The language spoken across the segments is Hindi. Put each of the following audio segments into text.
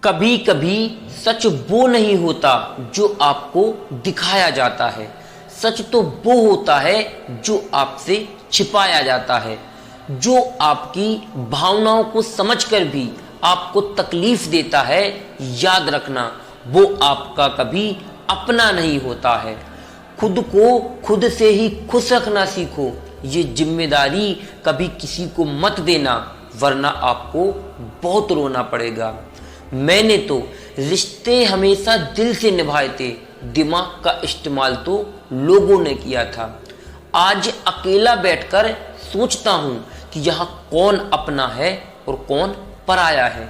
कभी कभी सच वो नहीं होता जो आपको दिखाया जाता है, सच तो वो होता है जो आपसे छिपाया जाता है। जो आपकी भावनाओं को समझकर भी आपको तकलीफ देता है, याद रखना वो आपका कभी अपना नहीं होता है। खुद को खुद से ही खुश रखना सीखो। ये जिम्मेदारी कभी किसी को मत देना, वरना आपको बहुत रोना पड़ेगा। मैंने तो रिश्ते हमेशा दिल से निभाए थे, दिमाग का इस्तेमाल तो लोगों ने किया था। आज अकेला बैठकर सोचता हूँ कि यहाँ कौन अपना है और कौन पराया है।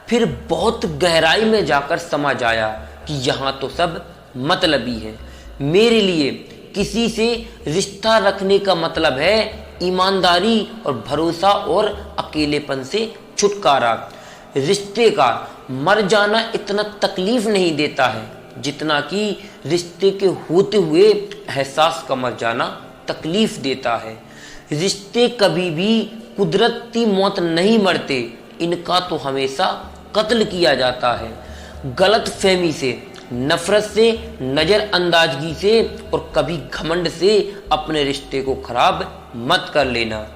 फिर बहुत गहराई में जाकर समझ आया कि यहाँ तो सब मतलबी है। मेरे लिए किसी से रिश्ता रखने का मतलब है ईमानदारी और भरोसा और अकेलेपन से छुटकारा। रिश्ते का मर जाना इतना तकलीफ नहीं देता है जितना कि रिश्ते के होते हुए एहसास का मर जाना तकलीफ देता है। रिश्ते कभी भी कुदरती मौत नहीं मरते, इनका तो हमेशा कत्ल किया जाता है। गलत फहमी से, नफरत से, नज़रअंदाजगी से और कभी घमंड से अपने रिश्ते को खराब मत कर लेना।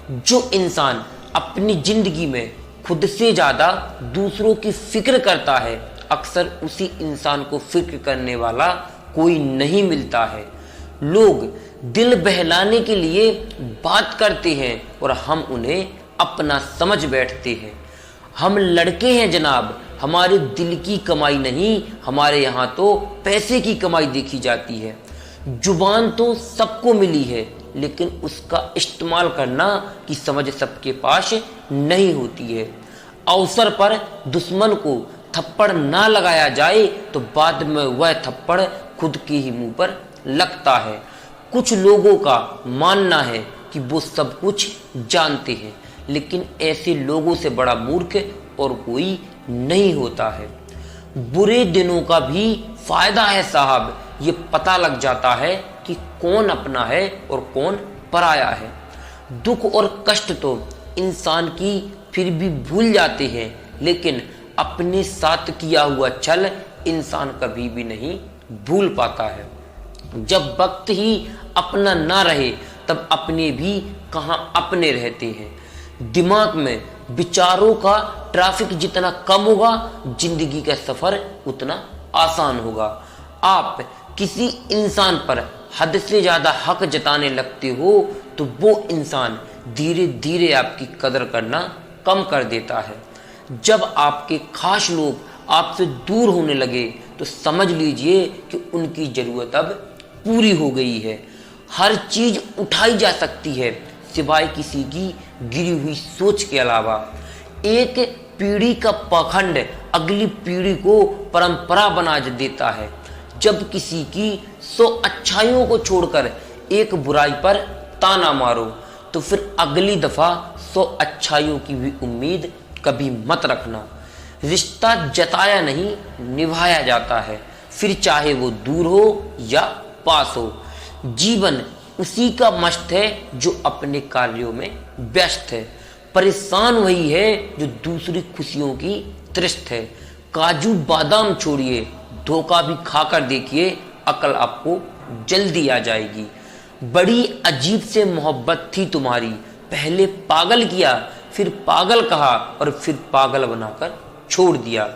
जो इंसान अपनी जिंदगी में खुद से ज़्यादा दूसरों की फिक्र करता है, अक्सर उसी इंसान को फिक्र करने वाला कोई नहीं मिलता है। लोग दिल बहलाने के लिए बात करते हैं और हम उन्हें अपना समझ बैठते हैं। हम लड़के हैं जनाब, हमारे दिल की कमाई नहीं, हमारे यहाँ तो पैसे की कमाई देखी जाती है। जुबान तो सबको मिली है, लेकिन उसका इस्तेमाल करना की समझ सबके पास नहीं होती है। अवसर पर दुश्मन को थप्पड़ ना लगाया जाए तो बाद में वह थप्पड़ खुद के ही मुंह पर लगता है। कुछ लोगों का मानना है कि वो सब कुछ जानते हैं, लेकिन ऐसे लोगों से बड़ा मूर्ख और कोई नहीं होता है। बुरे दिनों का भी फायदा है साहब, ये पता लग जाता है कि कौन अपना है और कौन पराया है। दुख और कष्ट तो इंसान की फिर भी भूल जाते हैं, लेकिन अपने साथ किया हुआ छल इंसान कभी भी नहीं भूल पाता है। जब वक्त ही अपना ना रहे तब अपने भी कहाँ अपने रहते हैं। दिमाग में विचारों का ट्रैफिक जितना कम होगा, जिंदगी का सफर उतना आसान होगा। आप किसी इंसान पर हद से ज्यादा हक जताने लगते हो तो वो इंसान धीरे धीरे आपकी कदर करना कम कर देता है। जब आपके खास लोग आपसे दूर होने लगे तो समझ लीजिए कि उनकी जरूरत अब पूरी हो गई है। हर चीज उठाई जा सकती है सिवाय किसी की गिरी हुई सोच के अलावा। एक पीढ़ी का पाखंड अगली पीढ़ी को परंपरा बना देता है। जब किसी की 100 अच्छाइयों को छोड़कर एक बुराई पर ताना मारो तो फिर अगली दफा 100 अच्छाइयों की भी उम्मीद कभी मत रखना। रिश्ता जताया नहीं निभाया जाता है, फिर चाहे वो दूर हो या पास हो। जीवन उसी का मस्त है जो अपने कार्यों में व्यस्त है। परेशान वही है जो दूसरी खुशियों की तृष्ट है। काजू बादाम छोड़िए, धोखा भी खाकर देखिए, अकल आपको जल्दी आ जाएगी। बड़ी अजीब से मोहब्बत थी तुम्हारी, पहले पागल किया, फिर पागल कहा और फिर पागल बनाकर छोड़ दिया।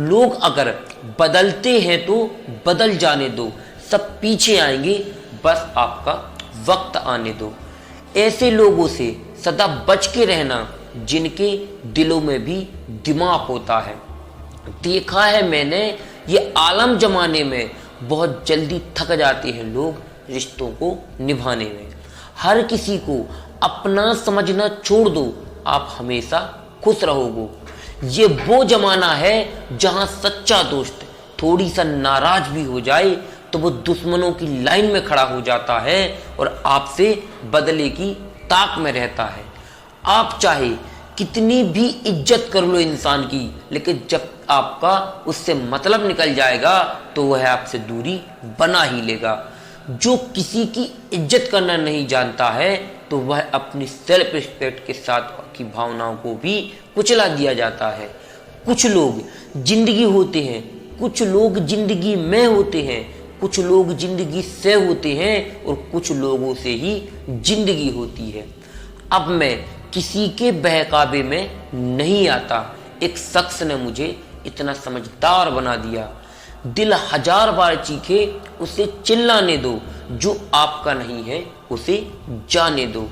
लोग अगर बदलते हैं तो बदल जाने दो, सब पीछे आएंगे, बस आपका वक्त आने दो। ऐसे लोगों से सदा बच के रहना जिनके दिलों में भी दिमाग होता है। देखा है मैंने ये आलम जमाने में बहुत जल्दी थक जाते हैं लोग रिश्तों को निभाने में। हर किसी को अपना समझना छोड़ दो, आप हमेशा खुश रहोगे। ये वो जमाना है जहां सच्चा दोस्त थोड़ी सा नाराज भी हो जाए तो वो दुश्मनों की लाइन में खड़ा हो जाता है और आपसे बदले की ताक में रहता है। आप चाहे कितनी भी इज्जत कर लो इंसान की, लेकिन जब आपका उससे मतलब निकल जाएगा तो वह आपसे दूरी बना ही लेगा। जो किसी की इज्जत करना नहीं जानता है तो वह अपनी सेल्फ रिस्पेक्ट के साथ की भावनाओं को भी कुचला दिया जाता है। कुछ लोग जिंदगी होते हैं, कुछ लोग जिंदगी में होते हैं, कुछ लोग जिंदगी से होते हैं और कुछ लोगों से ही जिंदगी होती है। अब मैं किसी के बहकावे में नहीं आता। एक शख्स ने मुझे इतना समझदार बना दिया। दिल 1000 बार चीखे, उसे चिल्लाने दो। जो आपका नहीं है उसे जाने दो।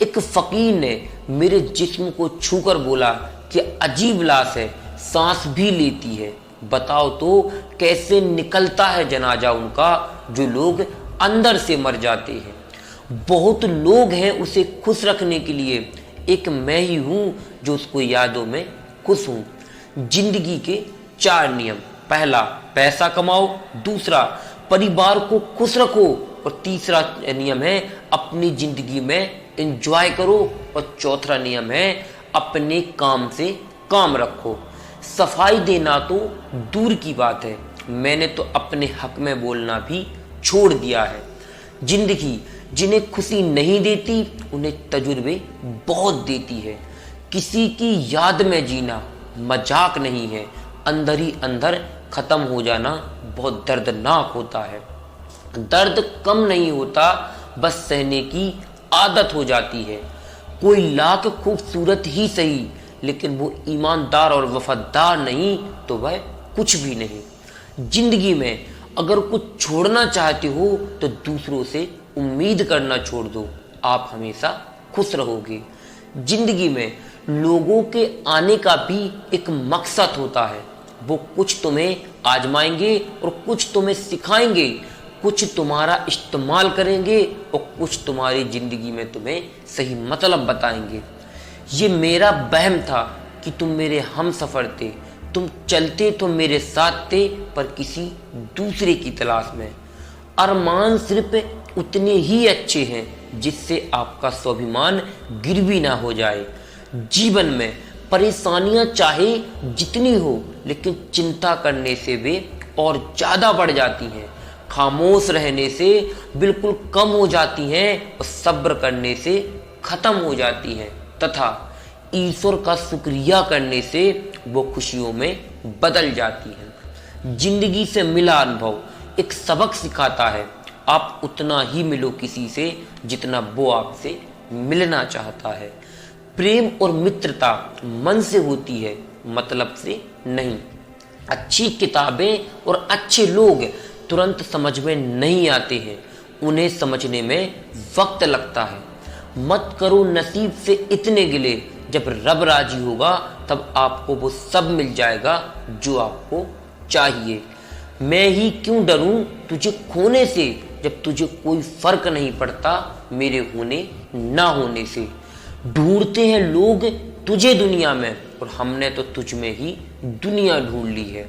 एक फकीर ने मेरे जिस्म को छूकर बोला कि अजीब लाश है, सांस भी लेती है। बताओ तो कैसे निकलता है जनाजा उनका, जो लोग अंदर से मर जाते हैं। बहुत लोग हैं उसे खुश रखने के लिए, एक मैं ही हूं जो उसको यादों में खुश हूं। जिंदगी के 4 नियम। पहला, पैसा कमाओ। दूसरा, परिवार को खुश रखो। और तीसरा नियम है, अपनी जिंदगी में एंजॉय करो। और चौथा नियम है, अपने काम से काम रखो। सफाई देना तो दूर की बात है, मैंने तो अपने हक में बोलना भी छोड़ दिया है। जिंदगी जिन्हें खुशी नहीं देती, उन्हें तजुर्बे बहुत देती है। किसी की याद में जीना मजाक नहीं है, अंदर ही अंदर खत्म हो जाना बहुत दर्दनाक होता है। दर्द कम नहीं होता, बस सहने की आदत हो जाती है। कोई लाख खूबसूरत ही सही, लेकिन वो ईमानदार और वफादार नहीं तो वह कुछ भी नहीं। जिंदगी में अगर कुछ छोड़ना चाहते हो तो दूसरों से उम्मीद करना छोड़ दो, आप हमेशा खुश रहोगे। जिंदगी में लोगों के आने का भी एक मकसद होता है। वो कुछ तुम्हें आजमाएंगे और कुछ तुम्हें सिखाएंगे, कुछ तुम्हारा इस्तेमाल करेंगे और कुछ तुम्हारी जिंदगी में तुम्हें सही मतलब बताएंगे। ये मेरा वहम था कि तुम मेरे हम सफ़र थे, तुम चलते तो मेरे साथ थे, पर किसी दूसरे की तलाश में। अरमान सिर्फ उतने ही अच्छे हैं जिससे आपका स्वाभिमान गिरवी ना हो जाए। जीवन में परेशानियां चाहे जितनी हो, लेकिन चिंता करने से वे और ज़्यादा बढ़ जाती हैं। खामोश रहने से बिल्कुल कम हो जाती हैं और सब्र करने से ख़त्म हो जाती हैं, तथा ईश्वर का शुक्रिया करने से वो खुशियों में बदल जाती हैं। जिंदगी से मिला अनुभव एक सबक सिखाता है। आप उतना ही मिलो किसी से जितना वो आपसे मिलना चाहता है। प्रेम और मित्रता मन से होती है, मतलब से नहीं। अच्छी किताबें और अच्छे लोग तुरंत समझ में नहीं आते हैं, उन्हें समझने में वक्त लगता है। मत करो नसीब से इतने गिले, जब रब राजी होगा तब आपको वो सब मिल जाएगा जो आपको चाहिए। मैं ही क्यों डरूं तुझे खोने से, जब तुझे कोई फर्क नहीं पड़ता मेरे होने ना होने से। ढूंढते हैं लोग तुझे दुनिया में, और हमने तो तुझ में ही दुनिया ढूंढ ली है।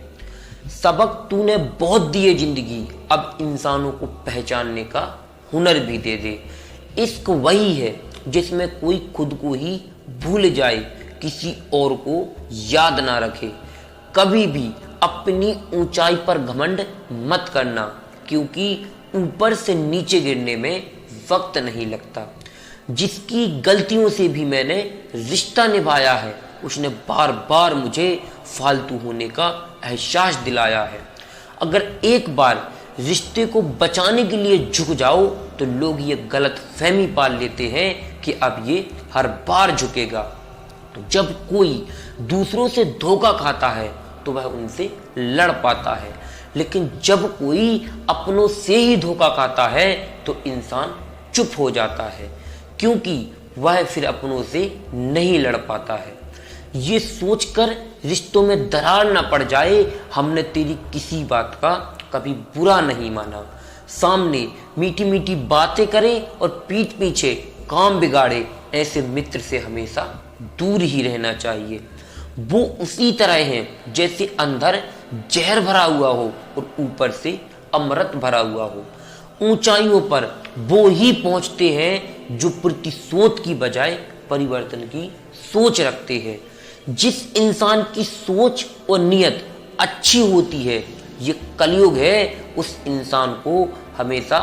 सबक तूने बहुत दिए जिंदगी, अब इंसानों को पहचानने का हुनर भी दे दे। इश्क वही है जिसमें कोई खुद को ही भूल जाए, किसी और को याद ना रखे। कभी भी अपनी ऊंचाई पर घमंड मत करना, क्योंकि ऊपर से नीचे गिरने में वक्त नहीं लगता। जिसकी गलतियों से भी मैंने रिश्ता निभाया है, उसने बार बार मुझे फालतू होने का एहसास दिलाया है। अगर एक बार रिश्ते को बचाने के लिए झुक जाओ तो लोग ये गलत फहमी पाल लेते हैं कि अब ये हर बार झुकेगा। जब कोई दूसरों से धोखा खाता है तो वह उनसे लड़ पाता है, लेकिन जब कोई अपनों से ही धोखा खाता है तो इंसान चुप हो जाता है, क्योंकि वह फिर अपनों से नहीं लड़ पाता है। ये सोचकर रिश्तों में दरार ना पड़ जाए, हमने तेरी किसी बात का कभी बुरा नहीं माना। सामने मीठी मीठी बातें करे और पीठ पीछे काम बिगाड़े, ऐसे मित्र से हमेशा दूर ही रहना चाहिए। वो उसी तरह हैं जैसे अंदर जहर भरा हुआ हो और ऊपर से अमृत भरा हुआ हो। ऊंचाइयों पर वो ही पहुंचते हैं जो प्रतिशोध की बजाय परिवर्तन की सोच रखते हैं। जिस इंसान की सोच और नीयत अच्छी होती है, ये कलयुग है, उस इंसान को हमेशा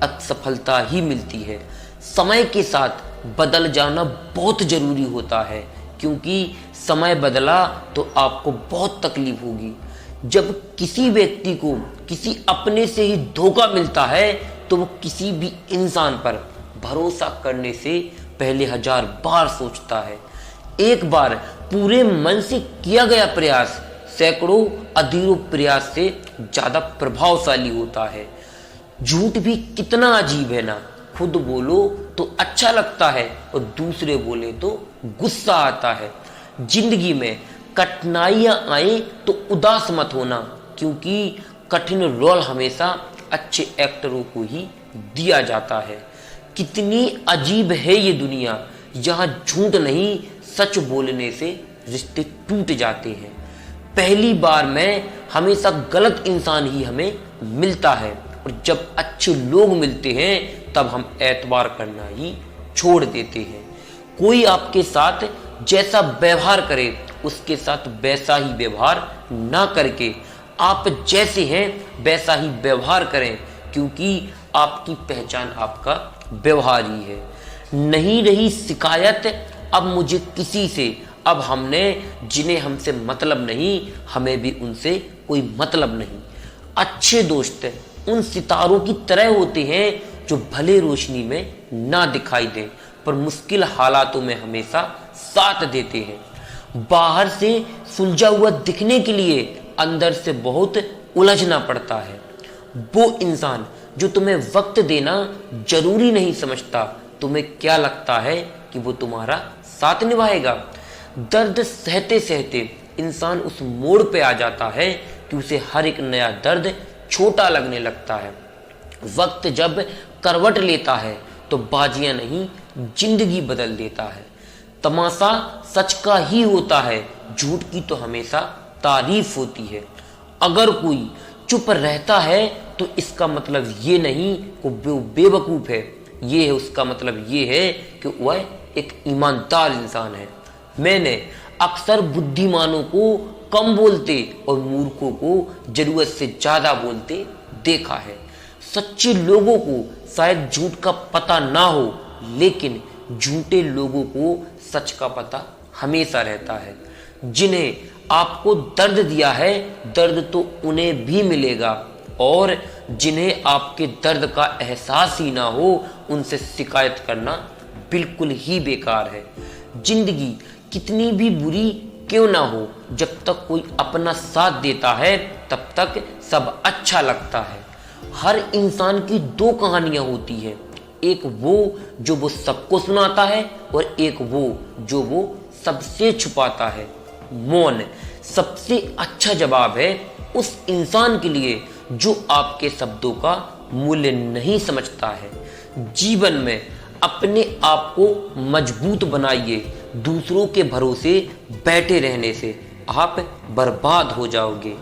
असफलता ही मिलती है। समय के साथ बदल जाना बहुत जरूरी होता है, क्योंकि समय बदला तो आपको बहुत तकलीफ होगी। जब किसी व्यक्ति को किसी अपने से ही धोखा मिलता है तो वो किसी भी इंसान पर भरोसा करने से पहले 1000 बार सोचता है। एक बार पूरे मन से किया गया प्रयास सैकड़ों अधूरे प्रयास से ज्यादा प्रभावशाली होता है। झूठ भी कितना अजीब है ना, खुद बोलो तो अच्छा लगता है और दूसरे बोले तो गुस्सा आता है। जिंदगी में कठिनाइयां आए तो उदास मत होना, क्योंकि कठिन रोल हमेशा अच्छे एक्टरों को ही दिया जाता है। कितनी अजीब है ये दुनिया, जहां झूठ नहीं सच बोलने से रिश्ते टूट जाते हैं। पहली बार में हमेशा गलत इंसान ही हमें मिलता है और जब अच्छे लोग मिलते हैं तब हम एतबार करना ही छोड़ देते हैं। कोई आपके साथ जैसा व्यवहार करे उसके साथ वैसा ही व्यवहार ना करके आप जैसे हैं वैसा ही व्यवहार करें, क्योंकि आपकी पहचान आपका व्यवहार ही है। नहीं रही शिकायत अब मुझे किसी से, अब हमने जिन्हें हमसे मतलब नहीं हमें भी उनसे कोई मतलब नहीं। अच्छे दोस्त उन सितारों की तरह होते हैं जो भले रोशनी में ना दिखाई दें पर मुश्किल हालातों में हमेशा साथ देते हैं। बाहर से सुलझा हुआ दिखने के लिए अंदर से बहुत उलझना पड़ता है। वो इंसान जो तुम्हें वक्त देना जरूरी नहीं समझता, तुम्हें क्या लगता है कि वो तुम्हारा साथ निभाएगा? दर्द सहते सहते इंसान उस मोड़ पे आ जाता है कि उसे हर एक नया दर्द छोटा लगने लगता है। वक्त जब करवट लेता है तो बाजियां नहीं जिंदगी बदल देता है। तमाशा सच का ही होता है, झूठ की तो हमेशा तारीफ होती है। अगर कोई चुप रहता है तो इसका मतलब ये नहीं कि वो बेवकूफ है, ये है उसका मतलब ये है कि वह एक ईमानदार इंसान है। मैंने अक्सर बुद्धिमानों को कम बोलते और मूर्खों को जरूरत से ज्यादा बोलते देखा है। सच्चे लोगों को शायद झूठ का पता ना हो, लेकिन झूठे लोगों को सच का पता हमेशा रहता है। जिन्हें आपको दर्द दिया है दर्द तो उन्हें भी मिलेगा, और जिन्हें आपके दर्द का एहसास ही ना हो उनसे शिकायत करना बिल्कुल ही बेकार है। जिंदगी कितनी भी बुरी क्यों ना हो, जब तक कोई अपना साथ देता है तब तक सब अच्छा लगता है। हर इंसान की 2 कहानियां होती हैं, एक वो जो वो सबको सुनाता है और एक वो जो वो सबसे छुपाता है। मौन सबसे अच्छा जवाब है उस इंसान के लिए जो आपके शब्दों का मूल्य नहीं समझता है। जीवन में अपने आप को मजबूत बनाइए, दूसरों के भरोसे बैठे रहने से आप बर्बाद हो जाओगे।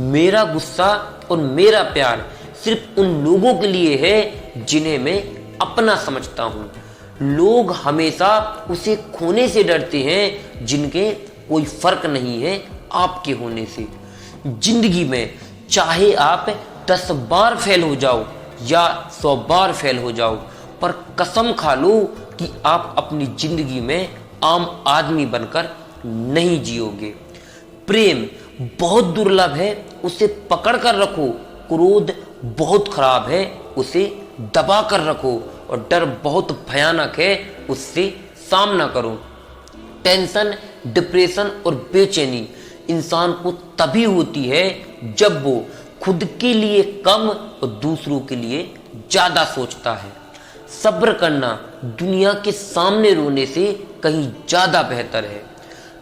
मेरा गुस्सा और मेरा प्यार सिर्फ उन लोगों के लिए है जिन्हें मैं अपना समझता हूँ। लोग हमेशा उसे खोने से डरते हैं जिनके कोई फर्क नहीं है आपके होने से। जिंदगी में चाहे आप 10 बार फेल हो जाओ या 100 बार फेल हो जाओ, पर कसम खा लो कि आप अपनी जिंदगी में आम आदमी बनकर नहीं जियोगे। प्रेम बहुत दुर्लभ है, उसे पकड़ कर रखो। क्रोध बहुत खराब है, उसे दबा कर रखो। और डर बहुत भयानक है, उससे सामना करो। टेंशन, डिप्रेशन और बेचैनी इंसान को तभी होती है जब वो खुद के लिए कम और दूसरों के लिए ज्यादा सोचता है। सब्र करना दुनिया के सामने रोने से कहीं ज्यादा बेहतर है।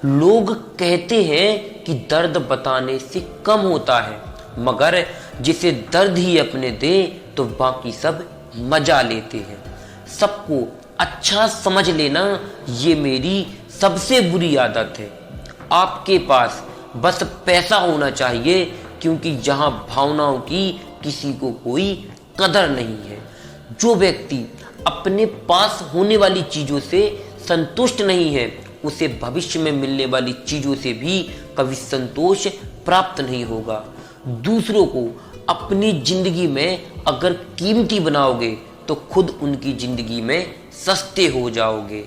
लोग कहते हैं कि दर्द बताने से कम होता है, मगर जिसे दर्द ही अपने दे तो बाकी सब मजा लेते हैं। सबको अच्छा समझ लेना ये मेरी सबसे बुरी आदत है। आपके पास बस पैसा होना चाहिए, क्योंकि जहां भावनाओं की किसी को कोई कदर नहीं है। जो व्यक्ति अपने पास होने वाली चीजों से संतुष्ट नहीं है उसे भविष्य में मिलने वाली चीजों से भी कभी संतोष प्राप्त नहीं होगा। दूसरों को अपनी जिंदगी में अगर कीमती बनाओगे तो खुद उनकी जिंदगी में सस्ते हो जाओगे।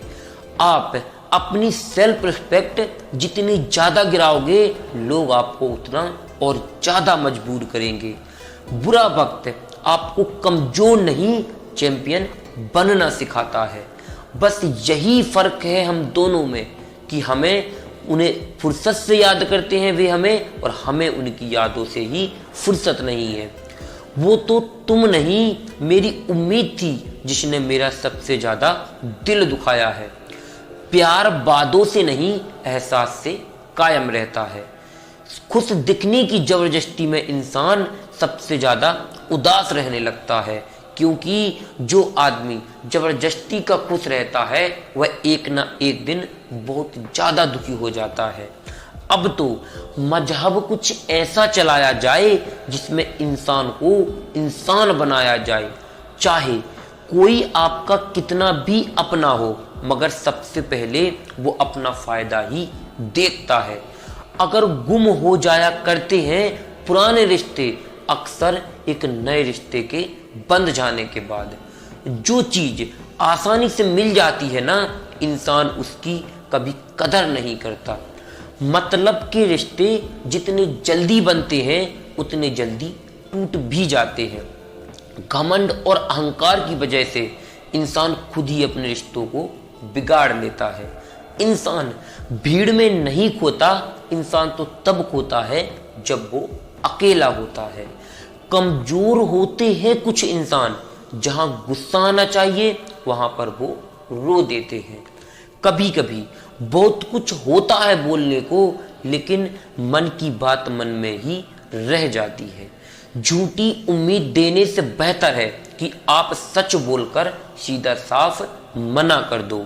आप अपनी सेल्फ रिस्पेक्ट जितनी ज़्यादा गिराओगे, लोग आपको उतना और ज़्यादा मजबूर करेंगे। बुरा वक्त आपको कमज़ोर नहीं, चैंपियन बनना सिखाता है। बस यही फ़र्क है हम दोनों में कि हमें उन्हें फुर्सत से याद करते हैं वे हमें, और हमें उनकी यादों से ही फुर्सत नहीं है। वो तो तुम नहीं, मेरी उम्मीद थी जिसने मेरा सबसे ज़्यादा दिल दुखाया है। प्यार बातों से नहीं, एहसास से कायम रहता है। खुश दिखने की ज़बरदस्ती में इंसान सबसे ज़्यादा उदास रहने लगता है, क्योंकि जो आदमी ज़बरदस्ती का खुश रहता है वह एक ना एक दिन बहुत ज़्यादा दुखी हो जाता है। अब तो मजहब कुछ ऐसा चलाया जाए जिसमें इंसान को इंसान बनाया जाए। चाहे कोई आपका कितना भी अपना हो, मगर सबसे पहले वो अपना फ़ायदा ही देखता है। अगर गुम हो जाया करते हैं पुराने रिश्ते, अक्सर एक नए रिश्ते के बंध जाने के बाद। जो चीज़ आसानी से मिल जाती है ना, इंसान उसकी कभी कदर नहीं करता। मतलब के रिश्ते जितने जल्दी बनते हैं उतने जल्दी टूट भी जाते हैं। घमंड और अहंकार की वजह से इंसान खुद ही अपने रिश्तों को बिगाड़ लेता है। इंसान भीड़ में नहीं खोता, इंसान तो तब खोता है जब वो अकेला होता है। कमजोर होते हैं कुछ इंसान, जहां गुस्सा आना चाहिए वहां पर वो रो देते हैं। कभी कभी बहुत कुछ होता है बोलने को, लेकिन मन की बात मन में ही रह जाती है। झूठी उम्मीद देने से बेहतर है कि आप सच बोलकर सीधा साफ मना कर दो।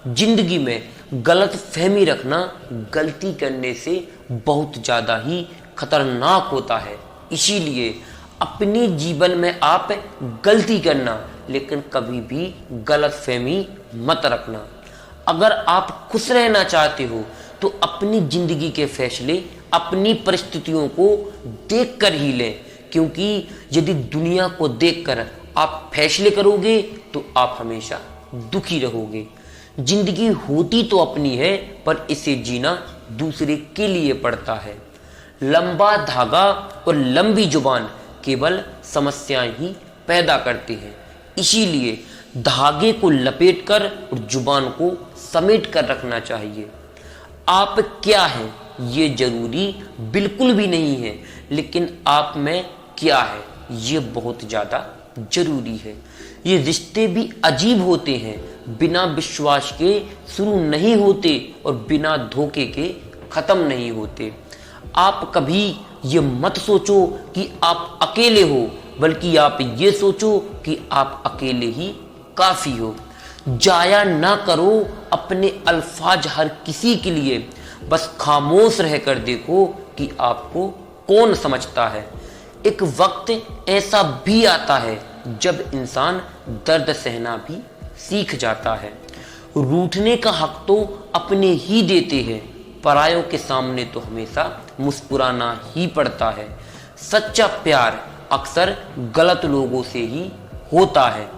जिंदगी में गलत फहमी रखना गलती करने से बहुत ज़्यादा ही खतरनाक होता है। इसीलिए अपने जीवन में आप गलती करना, लेकिन कभी भी गलत फहमी मत रखना। अगर आप खुश रहना चाहते हो तो अपनी जिंदगी के फैसले अपनी परिस्थितियों को देखकर ही लें, क्योंकि यदि दुनिया को देखकर आप फैसले करोगे तो आप हमेशा दुखी रहोगे। जिंदगी होती तो अपनी है, पर इसे जीना दूसरे के लिए पड़ता है। लंबा धागा और लंबी जुबान केवल समस्याएं ही पैदा करते हैं। इसीलिए धागे को लपेटकर और जुबान को समेट कर रखना चाहिए। आप क्या हैं ये जरूरी बिल्कुल भी नहीं है, लेकिन आप में क्या है ये बहुत ज़्यादा जरूरी है। ये रिश्ते भी अजीब होते हैं, बिना विश्वास के शुरू नहीं होते और बिना धोखे के ख़त्म नहीं होते। आप कभी ये मत सोचो कि आप अकेले हो, बल्कि आप ये सोचो कि आप अकेले ही काफ़ी हो। जाया ना करो अपने अल्फाज हर किसी के लिए, बस खामोश रहकर देखो कि आपको कौन समझता है। एक वक्त ऐसा भी आता है जब इंसान दर्द सहना भी सीख जाता है। रूठने का हक तो अपने ही देते हैं, परायों के सामने तो हमेशा मुस्कुराना ही पड़ता है। सच्चा प्यार अक्सर गलत लोगों से ही होता है।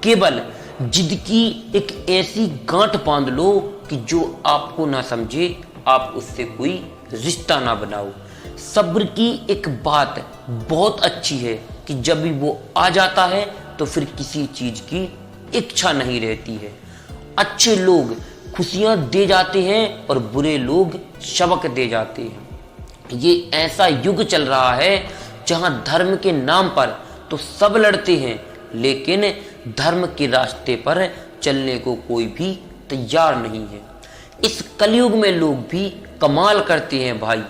केवल जिद की एक ऐसी गांठ बांध लो कि जो आपको ना समझे, आप उससे कोई रिश्ता ना बनाओ। सब्र की एक बात बहुत अच्छी है कि जब भी वो आ जाता है तो फिर किसी चीज की इच्छा नहीं रहती है। अच्छे लोग खुशियां दे जाते हैं और बुरे लोग सबक दे जाते हैं। ये ऐसा युग चल रहा है जहां धर्म के नाम पर तो सब लड़ते हैं, लेकिन धर्म के रास्ते पर चलने को कोई भी तैयार नहीं है। इस कलयुग में लोग भी कमाल करते हैं भाई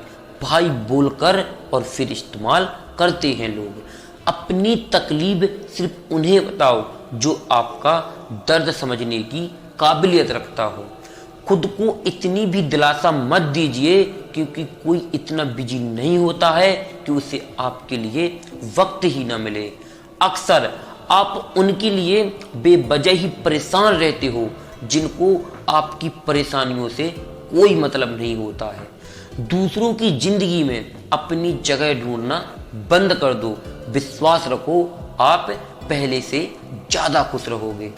भाई बोलकर, और फिर इस्तेमाल करते हैं लोग। अपनी तकलीफ सिर्फ उन्हें बताओ जो आपका दर्द समझने की काबिलियत रखता हो। खुद को इतनी भी दिलासा मत दीजिए, क्योंकि कोई इतना बिजी नहीं होता है कि उसे आपके लिए वक्त ही ना मिले। अक्सर आप उनके लिए बेवजह ही परेशान रहते हो जिनको आपकी परेशानियों से कोई मतलब नहीं होता है। दूसरों की जिंदगी में अपनी जगह ढूंढना बंद कर दो। विश्वास रखो, आप पहले से ज़्यादा खुश रहोगे।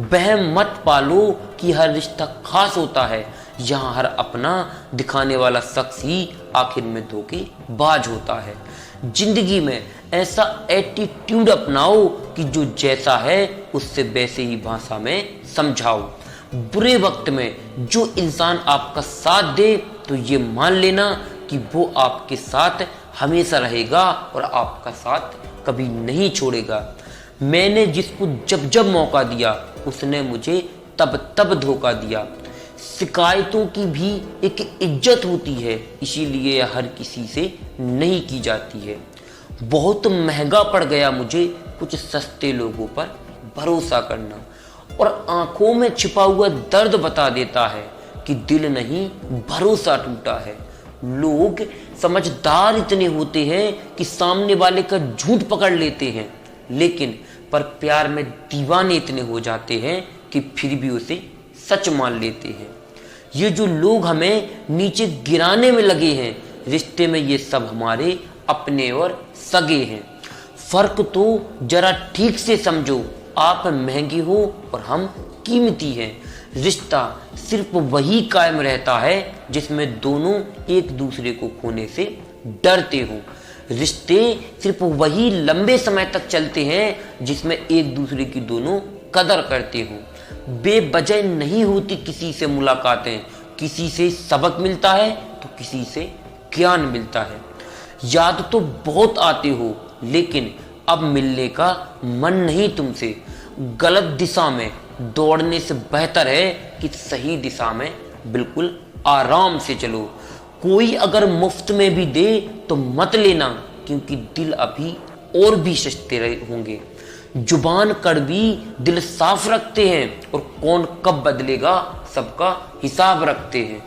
वहम मत पालो कि हर रिश्ता खास होता है। यहाँ हर अपना दिखाने वाला शख्स ही आखिर में धोखेबाज होता है। जिंदगी में ऐसा एटीट्यूड अपनाओ कि जो जैसा है उससे वैसे ही भाषा में समझाओ। बुरे वक्त में जो इंसान आपका साथ दे तो ये मान लेना कि वो आपके साथ हमेशा रहेगा और आपका साथ कभी नहीं छोड़ेगा। मैंने जिसको जब जब मौका दिया उसने मुझे तब तब धोखा दिया। शिकायतों की भी एक इज्जत होती है, इसीलिए हर किसी से नहीं की जाती है। बहुत महंगा पड़ गया मुझे कुछ सस्ते लोगों पर भरोसा करना, और आंखों में छिपा हुआ दर्द बता देता है कि दिल नहीं भरोसा टूटा है। लोग समझदार इतने होते हैं कि सामने वाले का झूठ पकड़ लेते हैं, लेकिन पर प्यार में दीवाने इतने हो जाते हैं कि फिर भी उसे सच मान लेते हैं। ये जो लोग हमें नीचे गिराने में लगे हैं, रिश्ते में ये सब हमारे अपने और सगे हैं। फर्क तो जरा ठीक से समझो, आप महंगे हो और हम कीमती हैं। रिश्ता सिर्फ वही कायम रहता है जिसमें दोनों एक दूसरे को खोने से डरते हो। रिश्ते सिर्फ वही लंबे समय तक चलते हैं जिसमें एक दूसरे की दोनों कदर करते हो। बेवजह नहीं होती किसी से मुलाकातें, किसी से सबक मिलता है तो किसी से ज्ञान मिलता है। याद तो बहुत आते हो लेकिन अब मिलने का मन नहीं तुमसे। गलत दिशा में दौड़ने से बेहतर है कि सही दिशा में बिल्कुल आराम से चलो। कोई अगर मुफ्त में भी दे तो मत लेना, क्योंकि दिल अभी और भी सस्ते होंगे। जुबान कड़वी दिल साफ रखते हैं और कौन कब बदलेगा सबका हिसाब रखते हैं।